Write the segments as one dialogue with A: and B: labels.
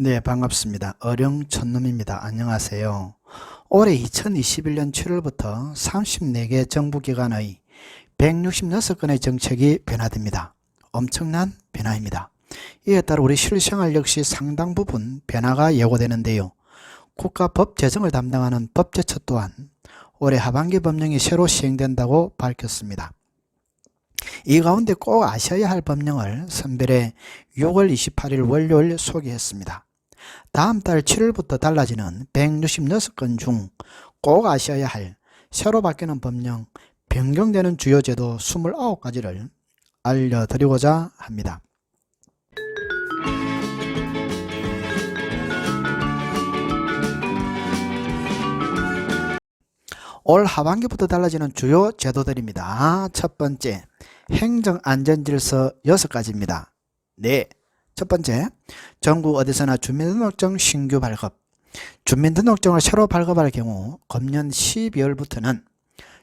A: 네, 반갑습니다. 어령천놈입니다. 안녕하세요. 올해 2021년 7월부터 34개 정부기관의 166건의 정책이 변화됩니다. 엄청난 변화입니다. 이에 따라 우리 실생활 역시 상당 부분 변화가 예고되는데요. 국가법 제정을 담당하는 법제처 또한 올해 하반기 법령이 새로 시행된다고 밝혔습니다. 이 가운데 꼭 아셔야 할 법령을 선별해 6월 28일 월요일 소개했습니다. 다음 달 7월부터 달라지는 166건 중 꼭 아셔야 할 새로 바뀌는 법령, 변경되는 주요 제도 29가지를 알려드리고자 합니다. 올 하반기부터 달라지는 주요 제도들입니다. 첫 번째, 행정안전질서 6가지입니다. 네, 첫 번째, 전국 어디서나 주민등록증 신규 발급. 주민등록증을 새로 발급할 경우 금년 12월부터는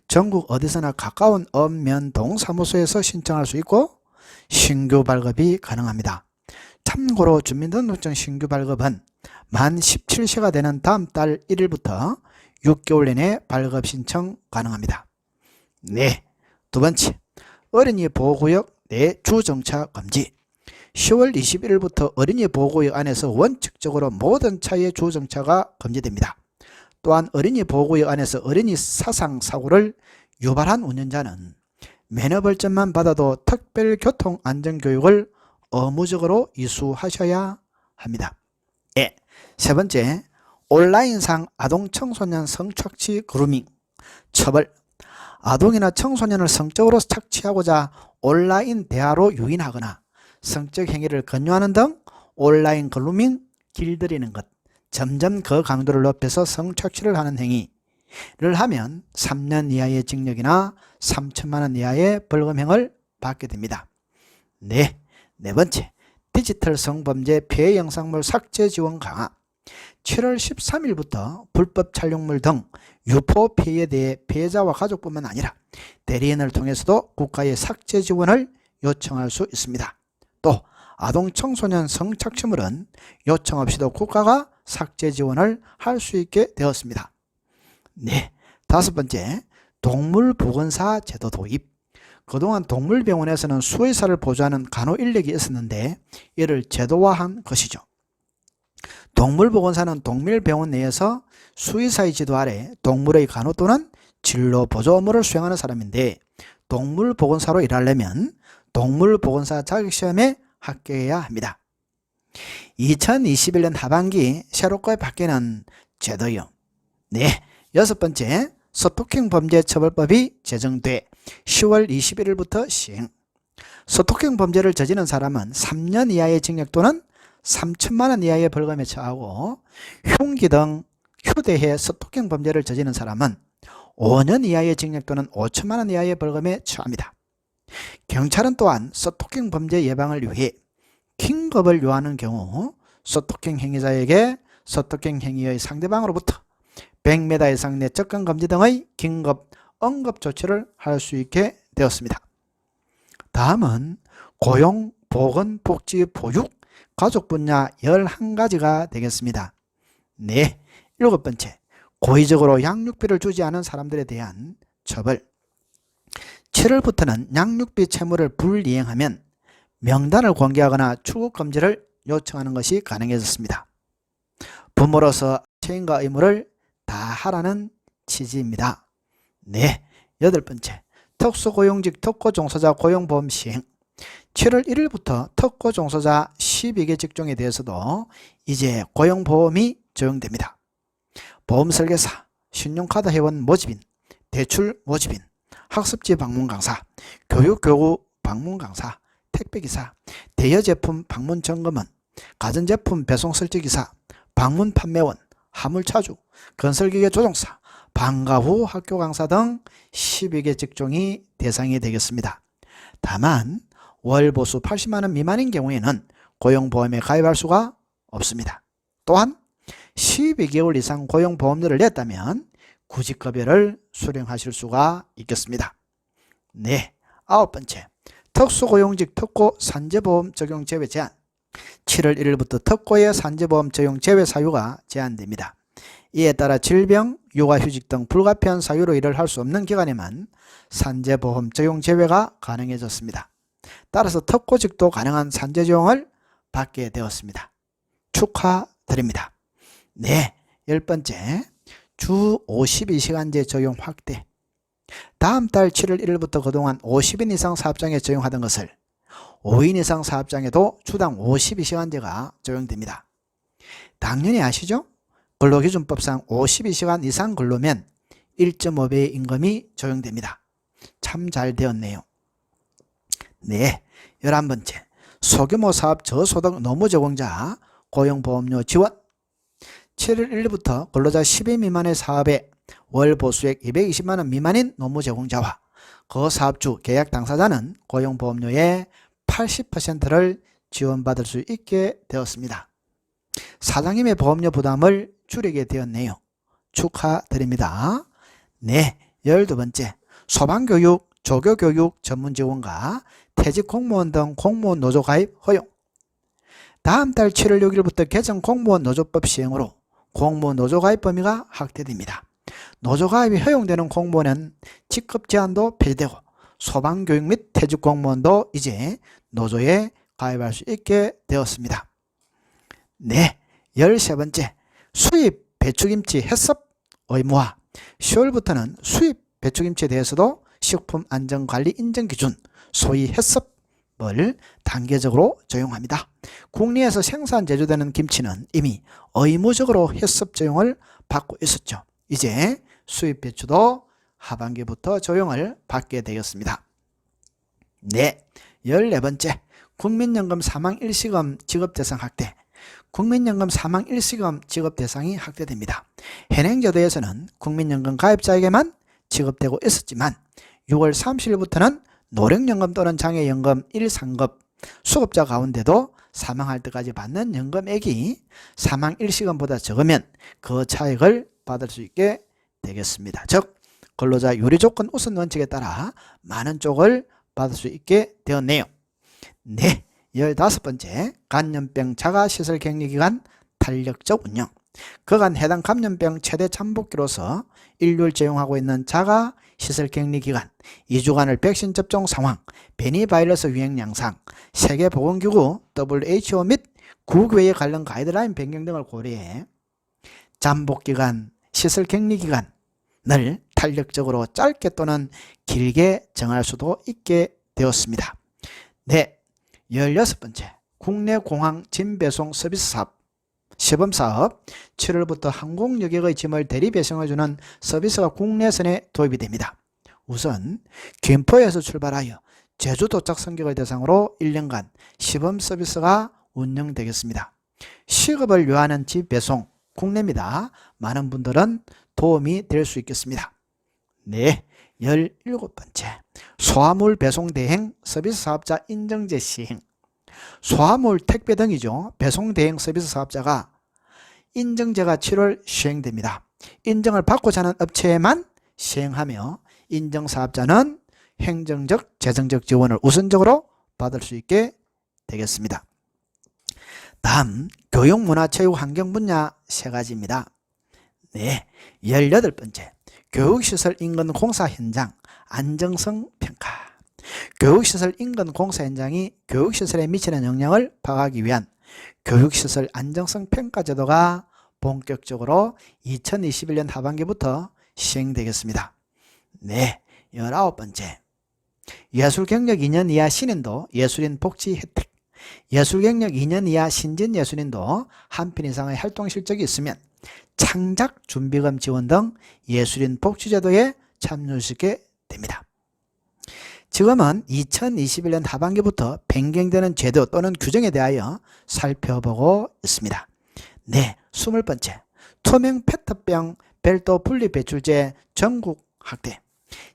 A: 전국 어디서나 가까운 읍면동사무소에서 신청할 수 있고 신규 발급이 가능합니다. 참고로 주민등록증 신규 발급은 만 17세가 되는 다음 달 1일부터 6개월 내내 발급 신청 가능합니다. 네, 두 번째, 어린이 보호구역 내 주정차 금지. 10월 21일부터 어린이 보호구역 안에서 원칙적으로 모든 차의 주정차가 금지됩니다. 또한 어린이 보호구역 안에서 어린이 사상사고를 유발한 운전자는 면허벌점만 받아도 특별교통안전교육을 의무적으로 이수하셔야 합니다. 네, 세 번째, 온라인상 아동청소년 성착취 그루밍 처벌. 아동이나 청소년을 성적으로 착취하고자 온라인 대화로 유인하거나 성적 행위를 권유하는 등 온라인 그루밍 길들이는 것, 점점 그 강도를 높여서 성착취를 하는 행위를 하면 3년 이하의 징역이나 3천만 원 이하의 벌금형을 받게 됩니다. 네, 네 번째, 디지털 성범죄 피해 영상물 삭제 지원 강화. 7월 13일부터 불법 촬영물 등 유포 피해에 대해 피해자와 가족뿐만 아니라 대리인을 통해서도 국가에 삭제 지원을 요청할 수 있습니다. 또 아동 청소년 성착취물은 요청 없이도 국가가 삭제 지원을 할 수 있게 되었습니다. 네, 다섯 번째, 동물보건사 제도 도입. 그동안 동물병원에서는 수의사를 보조하는 간호 인력이 있었는데 이를 제도화한 것이죠. 동물보건사는 동물병원 내에서 수의사의 지도 아래 동물의 간호 또는 진로 보조 업무를 수행하는 사람인데 동물보건사로 일하려면 동물보건사 자격시험에 합격해야 합니다. 2021년 하반기 새롭게 바뀌는 제도요. 네, 여섯 번째, 스토킹 범죄 처벌법이 제정돼 10월 21일부터 시행. 스토킹 범죄를 저지른 사람은 3년 이하의 징역 또는 3천만 원 이하의 벌금에 처하고 흉기 등 휴대해 스토킹 범죄를 저지른 사람은 5년 이하의 징역 또는 5천만 원 이하의 벌금에 처합니다. 경찰은 또한 스토킹 범죄 예방을 위해 긴급을 요하는 경우 스토킹 행위자에게 스토킹 행위의 상대방으로부터 100m 이상 내 접근 금지 등의 긴급 응급 조치를 할 수 있게 되었습니다. 다음은 고용, 보건, 복지, 보육, 가족 분야 11가지가 되겠습니다. 네, 일곱 번째, 고의적으로 양육비를 주지 않은 사람들에 대한 처벌. 7월부터는 양육비 채무를 불이행하면 명단을 공개하거나 출국 금지를 요청하는 것이 가능해졌습니다. 부모로서 책임과 의무를 다하라는 취지입니다. 네, 여덟 번째, 특수고용직 특고종사자 고용보험 시행. 7월 1일부터 특고종사자 12개 직종에 대해서도 이제 고용보험이 적용됩니다. 보험설계사, 신용카드 회원 모집인, 대출 모집인, 학습지 방문 강사, 교육교구 방문 강사, 택배기사, 대여제품 방문 점검원, 가전제품 배송 설치기사, 방문 판매원, 화물차주, 건설기계 조종사, 방과 후 학교 강사 등 12개 직종이 대상이 되겠습니다. 다만 월 보수 80만 원 미만인 경우에는 고용보험에 가입할 수가 없습니다. 또한 12개월 이상 고용보험료를 냈다면 구직급여를 수령하실 수가 있겠습니다. 네, 아홉 번째, 특수고용직 특고 산재보험 적용 제외 제한. 7월 1일부터 특고의 산재보험 적용 제외 사유가 제한됩니다. 이에 따라 질병, 육아휴직 등 불가피한 사유로 일을 할 수 없는 기간에만 산재보험 적용 제외가 가능해졌습니다. 따라서 특고직도 가능한 산재지원을 받게 되었습니다. 축하드립니다. 네, 10번째, 주 52시간제 적용 확대. 다음 달 7월 1일부터 그동안 50인 이상 사업장에 적용하던 것을 5인 이상 사업장에도 주당 52시간제가 적용됩니다. 당연히 아시죠? 근로기준법상 52시간 이상 근로면 1.5배의 임금이 적용됩니다. 참 잘 되었네요. 네, 11번째, 소규모 사업 저소득 노무제공자 고용보험료 지원. 7월 1일부터 근로자 10인 미만의 사업에 월 보수액 220만원 미만인 노무제공자와 그 사업주 계약 당사자는 고용보험료의 80%를 지원받을 수 있게 되었습니다. 사장님의 보험료 부담을 줄이게 되었네요. 축하드립니다. 네, 12번째, 소방교육, 조교교육 전문지원과 퇴직공무원 등 공무원 노조 가입 허용. 다음 달 7월 6일부터 개정 공무원 노조법 시행으로 공무원 노조 가입 범위가 확대됩니다. 노조 가입이 허용되는 공무원은 직급 제한도 폐지되고 소방교육 및 퇴직공무원도 이제 노조에 가입할 수 있게 되었습니다. 네, 13번째, 수입 배추김치 해썹 의무화. 10월부터는 수입 배추김치에 대해서도 식품안전관리 인정기준, 소위 해썹을 단계적으로 적용합니다. 국내에서 생산 제조되는 김치는 이미 의무적으로 해썹 적용을 받고 있었죠. 이제 수입 배추도 하반기부터 적용을 받게 되었습니다. 네, 14번째, 국민연금 사망 일시금 지급 대상 확대. 국민연금 사망 일시금 지급 대상이 확대됩니다. 현행 제도에서는 국민연금 가입자에게만 지급되고 있었지만 6월 30일부터는 노령연금 또는 장애연금 1, 3급 수급자 가운데도 사망할 때까지 받는 연금액이 사망 일시금보다 적으면 그 차액을 받을 수 있게 되겠습니다. 즉 근로자 유리조건 우선 원칙에 따라 많은 쪽을 받을 수 있게 되었네요. 네, 15번째, 감염병 자가시설 격리기간 탄력적 운영. 그간 해당 감염병 최대 잠복기로서 인류를 제공하고 있는 자가시설 격리기간, 2주간을 백신 접종 상황, 변이 바이러스 유행 양상, 세계보건기구 WHO 및 국외의 관련 가이드라인 변경 등을 고려해 잠복기간, 시설 격리기간을 탄력적으로 짧게 또는 길게 정할 수도 있게 되었습니다. 네, 16번째, 국내 공항 짐배송 서비스 사업 시범사업. 7월부터 항공여객의 짐을 대리 배송해주는 서비스가 국내선에 도입이 됩니다. 우선 김포에서 출발하여 제주 도착 승객을 대상으로 1년간 시범 서비스가 운영되겠습니다. 시급을 요하는 짐 배송 국내입니다. 많은 분들은 도움이 될 수 있겠습니다. 네, 17번째, 소화물 배송 대행 서비스 사업자 인정제 시행. 소화물 택배 등이죠. 배송 대행 서비스 사업자가 인정제가 7월 시행됩니다. 인정을 받고자 하는 업체에만 시행하며 인정 사업자는 행정적, 재정적 지원을 우선적으로 받을 수 있게 되겠습니다. 다음 교육, 문화, 체육, 환경 분야 세 가지입니다. 네, 18번째, 교육시설 인근 공사 현장 안정성 평가. 교육시설 인근 공사 현장이 교육시설에 미치는 영향을 파악하기 위한 교육시설 안정성 평가 제도가 본격적으로 2021년 하반기부터 시행되겠습니다. 네, 19번째, 예술경력 2년 이하 신인도 예술인 복지 혜택. 예술경력 2년 이하 신진 예술인도 한 편 이상의 활동 실적이 있으면 창작 준비금 지원 등 예술인 복지제도에 참여할 수 있게 됩니다. 지금은 2021년 하반기부터 변경되는 제도 또는 규정에 대하여 살펴보고 있습니다. 네, 20번째, 투명 페트병 별도 분리 배출제 전국 확대.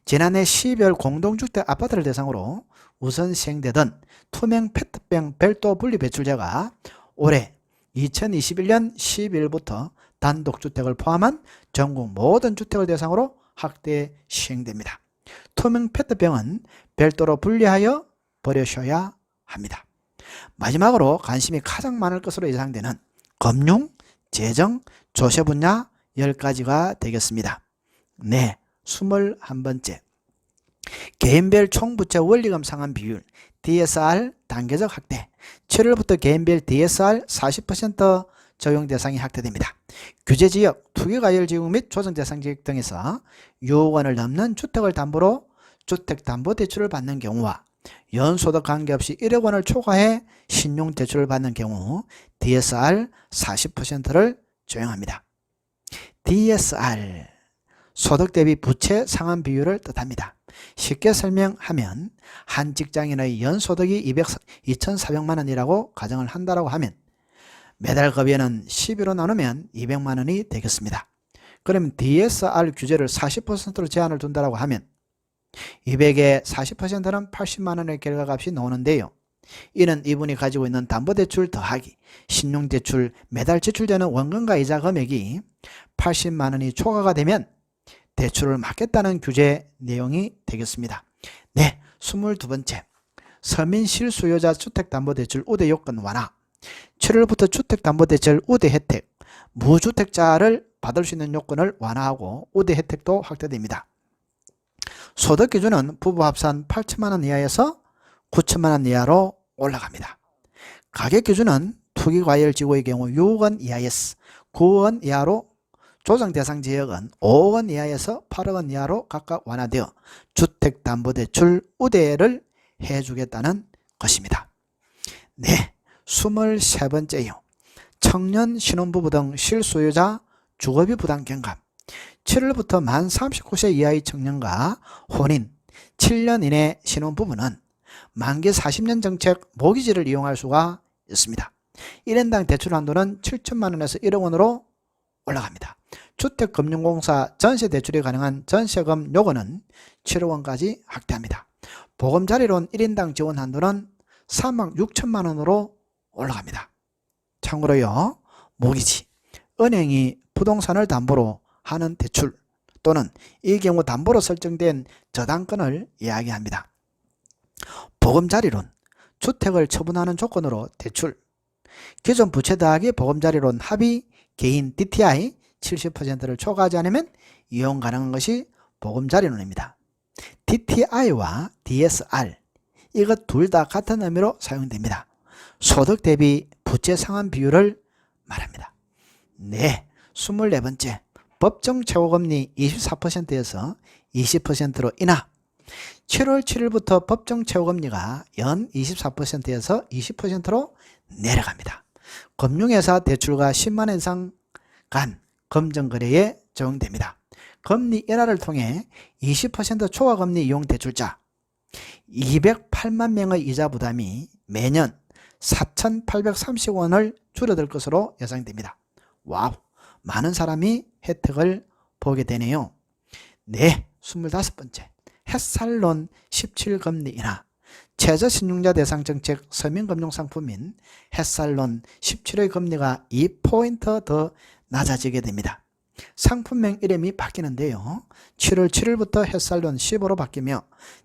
A: 지난해 12월 공동주택 아파트를 대상으로 우선 시행되던 투명 페트병 별도 분리 배출제가 올해 2021년 12일부터 단독주택을 포함한 전국 모든 주택을 대상으로 확대 시행됩니다. 투명 페트병은 별도로 분리하여 버리셔야 합니다. 마지막으로 관심이 가장 많을 것으로 예상되는 금융, 재정, 조세 분야 10가지가 되겠습니다. 네, 21번째. 개인별 총부채 원리금 상환 비율 DSR 단계적 확대. 7월부터 개인별 DSR 40% 적용 대상이 확대됩니다. 규제지역, 투기과열지역 및 조정대상지역 등에서 6억 원을 넘는 주택을 담보로 주택담보대출을 받는 경우와 연소득 관계없이 1억 원을 초과해 신용대출을 받는 경우 DSR 40%를 적용합니다. DSR, 소득 대비 부채 상환 비율을 뜻합니다. 쉽게 설명하면 한 직장인의 연소득이 2,400만 원이라고 가정을 한다고 하면 매달 급여는 12로 나누면 200만 원이 되겠습니다. 그러면 DSR 규제를 40%로 제한을 둔다고 하면 200의 40%는 80만 원의 결과값이 나오는데요. 이는 이분이 가지고 있는 담보대출 더하기 신용대출 매달 지출되는 원금과 이자 금액이 80만 원이 초과가 되면 대출을 막겠다는 규제 내용이 되겠습니다. 네, 22번째. 서민 실수요자 주택담보대출 우대 요건 완화. 7월부터 주택담보대출 우대 혜택, 무주택자를 받을 수 있는 요건을 완화하고 우대 혜택도 확대됩니다. 소득 기준은 부부 합산 8천만 원 이하에서 9천만 원 이하로 올라갑니다. 가격 기준은 투기과열지구의 경우 6억 원 이하에서 9억 원 이하로, 조정 대상 지역은 5억 원 이하에서 8억 원 이하로 각각 완화되어 주택담보대출 우대를 해주겠다는 것입니다. 네, 23번째요. 청년, 신혼부부 등 실소유자 주거비 부담 경감. 7월부터 만 39세 이하의 청년과 혼인 7년 이내 신혼부부는 만기 40년 정책 모기지를 이용할 수가 있습니다. 1인당 대출 한도는 7천만 원에서 1억 원으로 올라갑니다. 주택금융공사 전세 대출이 가능한 전세금 요건은 7억 원까지 확대합니다. 보금자리론 1인당 지원 한도는 3억 6천만 원으로 올라갑니다. 참고로요, 모기지, 은행이 부동산을 담보로 하는 대출 또는 이 경우 담보로 설정된 저당권을 이야기합니다. 보금자리론, 주택을 처분하는 조건으로 대출, 기존 부채 더하기 보금자리론 합의 개인 DTI 70%를 초과하지 않으면 이용 가능한 것이 보금자리론입니다. DTI와 DSR, 이것 둘 다 같은 의미로 사용됩니다. 소득 대비 부채 상환 비율을 말합니다. 네, 24번째. 법정 최고금리 24%에서 20%로 인하. 7월 7일부터 법정 최고금리가 연 24%에서 20%로 내려갑니다. 금융회사 대출과 10만 원 이상 간 금전거래에 적용됩니다. 금리 인하를 통해 20% 초과금리 이용 대출자 208만 명의 이자 부담이 매년 4,830원을 줄어들 것으로 예상됩니다. 와우, 많은 사람이 혜택을 보게 되네요. 네, 25번째. 햇살론 17금리 인하. 최저신용자 대상 정책 서민금융상품인 햇살론 17의 금리가 2포인트 더 낮아지게 됩니다. 상품명 이름이 바뀌는데요. 7월 7일부터 햇살론 15로 바뀌며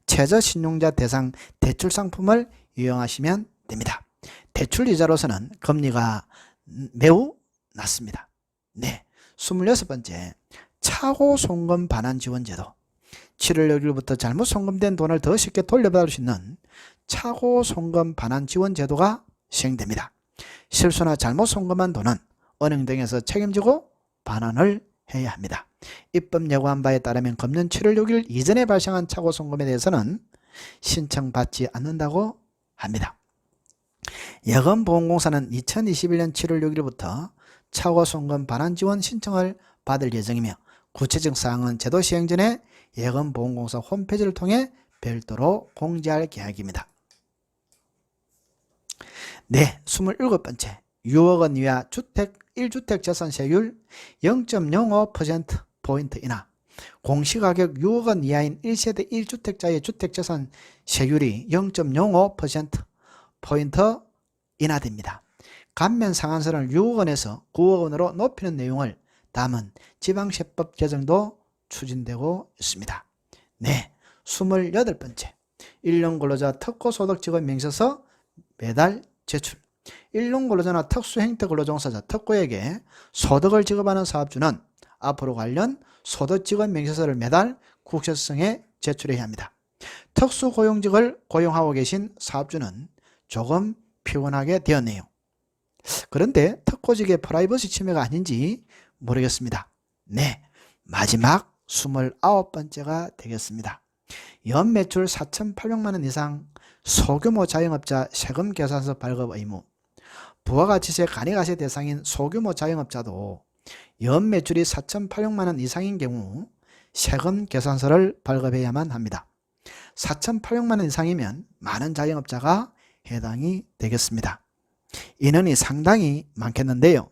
A: 최저신용자 대상 대출 상품을 이용하시면 됩니다. 대출 이자로서는 금리가 매우 낮습니다. 네, 26번째. 차고 송금 반환 지원 제도. 7월 6일부터 잘못 송금된 돈을 더 쉽게 돌려받을 수 있는 차고 송금 반환 지원 제도가 시행됩니다. 실수나 잘못 송금한 돈은 은행 등에서 책임지고 반환을 해야 합니다. 입법 예고한 바에 따르면 금년 7월 6일 이전에 발생한 차고 송금에 대해서는 신청받지 않는다고 합니다. 여금보험공사는 2021년 7월 6일부터 차고 송금 반환 지원 신청을 받을 예정이며 구체적 사항은 제도 시행 전에 여금보험공사 홈페이지를 통해 별도로 공지할 계획입니다. 네, 27번째. 6억 원 이하 주택 1주택 재산세율 0.05%포인트 인하. 공시가격 6억 원 이하인 1세대 1주택자의 주택재산세율이 0.05%포인트 인하됩니다. 감면 상한선을 6억 원에서 9억 원으로 높이는 내용을 담은 지방세법 개정도 추진되고 있습니다. 네, 28번째. 1년 근로자 특고소득 지급 명세서 매달 제출. 일용 근로자나 특수형태 근로종사자 특고에게 소득을 지급하는 사업주는 앞으로 관련 소득지급 명세서를 매달 국세청에 제출해야 합니다. 특수고용직을 고용하고 계신 사업주는 조금 피곤하게 되었네요. 그런데 특고직의 프라이버시 침해가 아닌지 모르겠습니다. 네, 마지막 29번째가 되겠습니다. 연매출 4,800만 원 이상 소규모 자영업자 세금 계산서 발급 의무. 부가가치세 간이가세 대상인 소규모 자영업자도 연매출이 4,800만 원 이상인 경우 세금 계산서를 발급해야만 합니다. 4,800만 원 이상이면 많은 자영업자가 해당이 되겠습니다. 인원이 상당히 많겠는데요.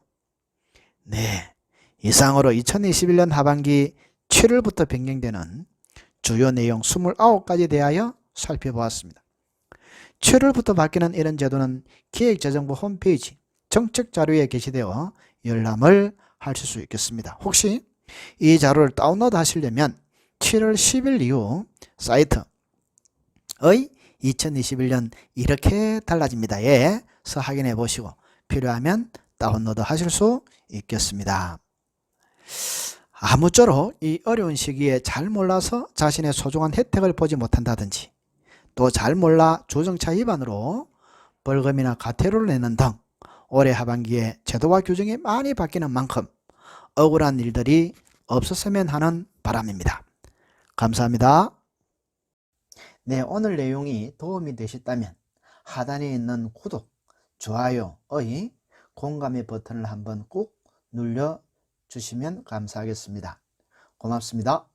A: 네, 이상으로 2021년 하반기 7월부터 변경되는 주요 내용 29가지 대하여 살펴보았습니다. 7월부터 바뀌는 이런 제도는 기획재정부 홈페이지 정책자료에 게시되어 열람을 하실 수 있겠습니다. 혹시 이 자료를 다운로드 하시려면 7월 10일 이후 사이트의 2021년 이렇게 달라집니다에 서 확인해 보시고 필요하면 다운로드 하실 수 있겠습니다. 아무쪼록 이 어려운 시기에 잘 몰라서 자신의 소중한 혜택을 보지 못한다든지 또 잘 몰라 조정차 위반으로 벌금이나 과태료를 내는 등 올해 하반기에 제도와 규정이 많이 바뀌는 만큼 억울한 일들이 없었으면 하는 바람입니다. 감사합니다. 네, 오늘 내용이 도움이 되셨다면 하단에 있는 구독, 좋아요의 공감의 버튼을 한번 꾹 눌러주시면 감사하겠습니다. 고맙습니다.